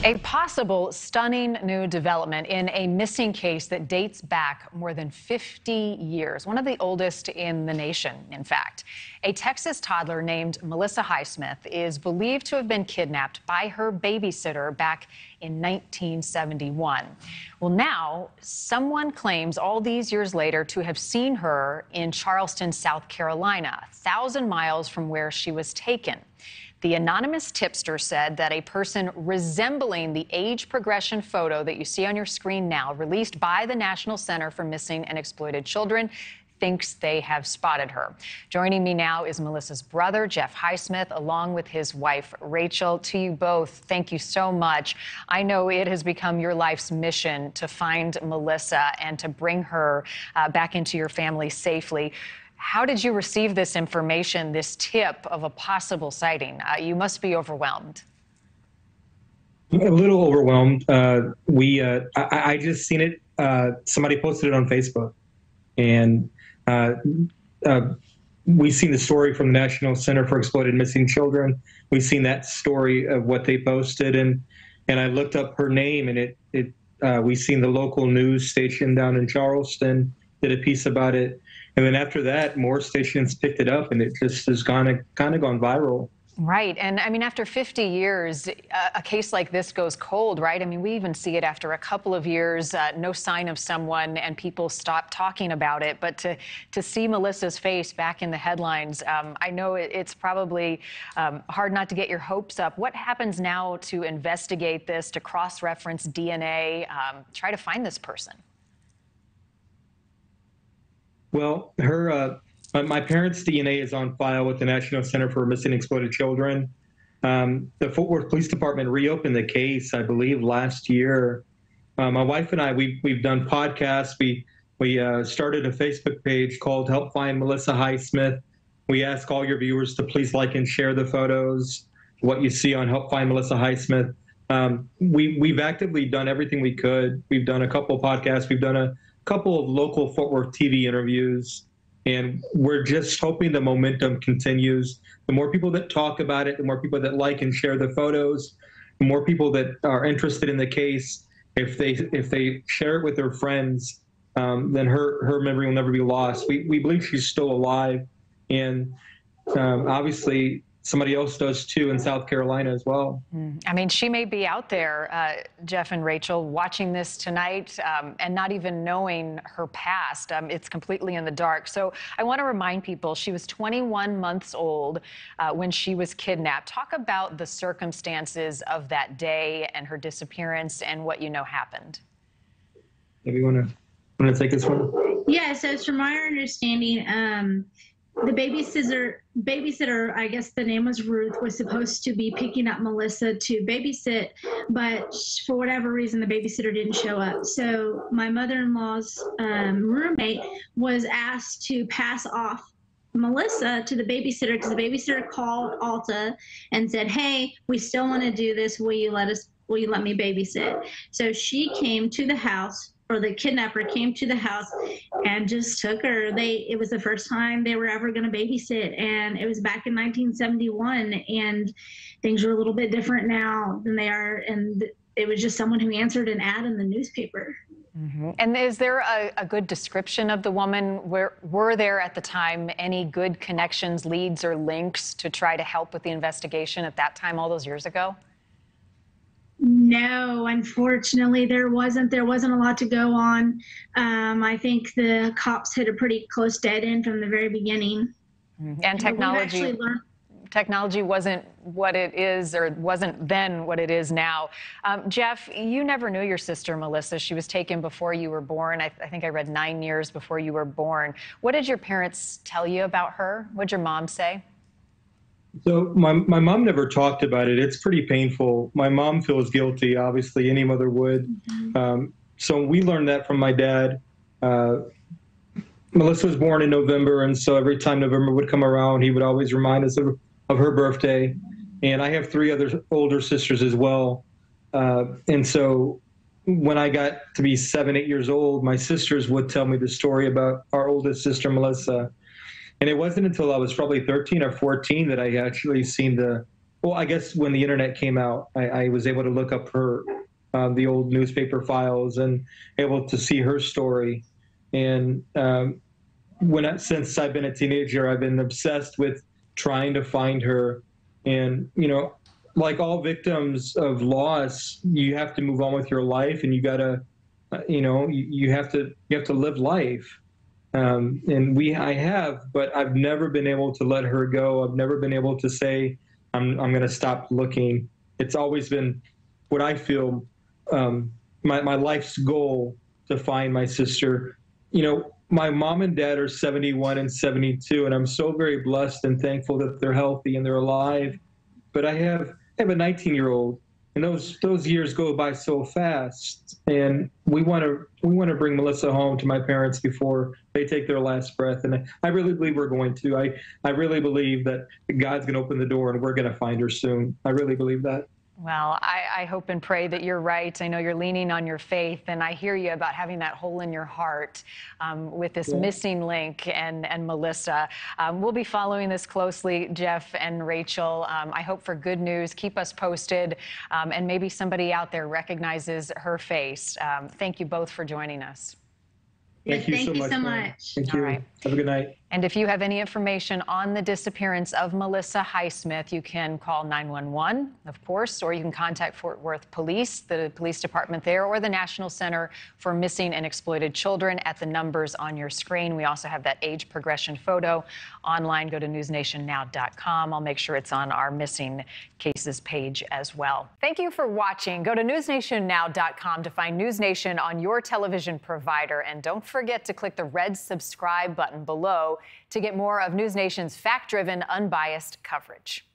A possible stunning new development in a missing case that dates back more than 50 years, one of the oldest in the nation, in fact. A Texas toddler named Melissa Highsmith is believed to have been kidnapped by her babysitter back in 1971. Well, now someone claims all these years later to have seen her in Charleston, South Carolina, 1,000 miles from where she was taken. The anonymous tipster said that a person resembling the age progression photo that you see on your screen now, released by the National Center for Missing and Exploited Children, thinks they have spotted her. Joining me now is Melissa's brother, Jeff Highsmith, along with his wife, Rachel. To you both, thank you so much. I know it has become your life's mission to find Melissa and to bring her back into your family safely. How did you receive this information, this tip of a possible sighting? You must be overwhelmed. A little overwhelmed. I just seen it. Somebody posted it on Facebook, and we've seen the story from the National Center for Exploited Missing Children. We've seen that story of what they posted, and I looked up her name, and we've seen the local news station down in Charleston did a piece about it. And then after that, more stations picked it up, and it just has kind of gone viral. Right. And I mean, after 50 years, a case like this goes cold, right? I mean, we even see it after a couple of years, no sign of someone, and people stop talking about it. But to see Melissa's face back in the headlines, I know it's probably hard not to get your hopes up. What happens now to investigate this, to cross-reference DNA, try to find this person? Well, my parents' DNA is on file with the National Center for Missing and Exploited Children. The Fort Worth Police Department reopened the case, I believe, last year. My wife and I, we've done podcasts. We started a Facebook page called Help Find Melissa Highsmith. We ask all your viewers to please like and share the photos, what you see on Help Find Melissa Highsmith. We've actively done everything we could. We've done a couple of podcasts. We've done a couple of local Fort Worth TV interviews, and we're just hoping the momentum continues. The more people that talk about it, the more people that like and share the photos, the more people that are interested in the case. If they share it with their friends, then her memory will never be lost. We believe she's still alive, and obviously somebody else does too in South Carolina as well. I mean, she may be out there, Jeff and Rachel, watching this tonight and not even knowing her past. It's completely in the dark. So I want to remind people she was 21 months old when she was kidnapped. Talk about the circumstances of that day and her disappearance and what you know happened. Maybe you want to take this one? Yeah, so from my understanding, the babysitter, I guess the name was Ruth, was supposed to be picking up Melissa to babysit, but for whatever reason, the babysitter didn't show up. So my mother-in-law's roommate was asked to pass off Melissa to the babysitter, because the babysitter called Alta and said, "Hey, we still want to do this. Will you let me babysit?" So she came to the house, or the kidnapper came to the house and just took her. It was the first time they were ever going to babysit, and it was back in 1971, and things are a little bit different now than they are, and it was just someone who answered an ad in the newspaper. Mm-hmm. And is there a good description of the woman? Were there at the time any good connections, leads, or links to try to help with the investigation at that time all those years ago? No, unfortunately, there wasn't a lot to go on. I think the cops hit a pretty close dead end from the very beginning. And technology wasn't what it is, or wasn't then what it is now. Jeff, you never knew your sister, Melissa. She was taken before you were born. I think I read 9 years before you were born. What did your parents tell you about her? What did your mom say? So my mom never talked about it. It's pretty painful. My mom feels guilty, obviously, any mother would. Mm-hmm. So we learned that from my dad. Melissa was born in November, and so every time November would come around, he would always remind us of her birthday. And I have 3 other older sisters as well. And so when I got to be 7, 8 years old, my sisters would tell me the story about our oldest sister, Melissa. And it wasn't until I was probably 13 or 14 that I actually seen the well, I guess when the internet came out, I was able to look up her, the old newspaper files, and able to see her story. And since I've been a teenager, I've been obsessed with trying to find her. And, you know, like all victims of loss, you have to move on with your life, and you gotta, you know, you have to live life. And I have, but I've never been able to let her go. I've never been able to say, I'm going to stop looking. It's always been what I feel, my life's goal, to find my sister. You know, my mom and dad are 71 and 72, and I'm so very blessed and thankful that they're healthy and they're alive. But I have a 19-year-old, and those years go by so fast. And we want to bring Melissa home to my parents before they take their last breath. And I really believe we're going to. I really believe that God's going to open the door and we're going to find her soon. I really believe that. Well, I hope and pray that you're right. I know you're leaning on your faith, and I hear you about having that hole in your heart with this missing link and Melissa. We'll be following this closely, Jeff and Rachel. I hope for good news. Keep us posted, and maybe somebody out there recognizes her face. Thank you both for joining us. Thank you so much. Thank you. All right. Have a good night. And if you have any information on the disappearance of Melissa Highsmith, you can call 911, of course, or you can contact Fort Worth Police, the police department there, or the National Center for Missing and Exploited Children at the numbers on your screen. We also have that age progression photo online. Go to newsnationnow.com. I'll make sure it's on our missing cases page as well. Thank you for watching. Go to newsnationnow.com to find News Nation on your television provider. And don't forget to click the red subscribe button below to get more of News Nation's fact-driven, unbiased coverage.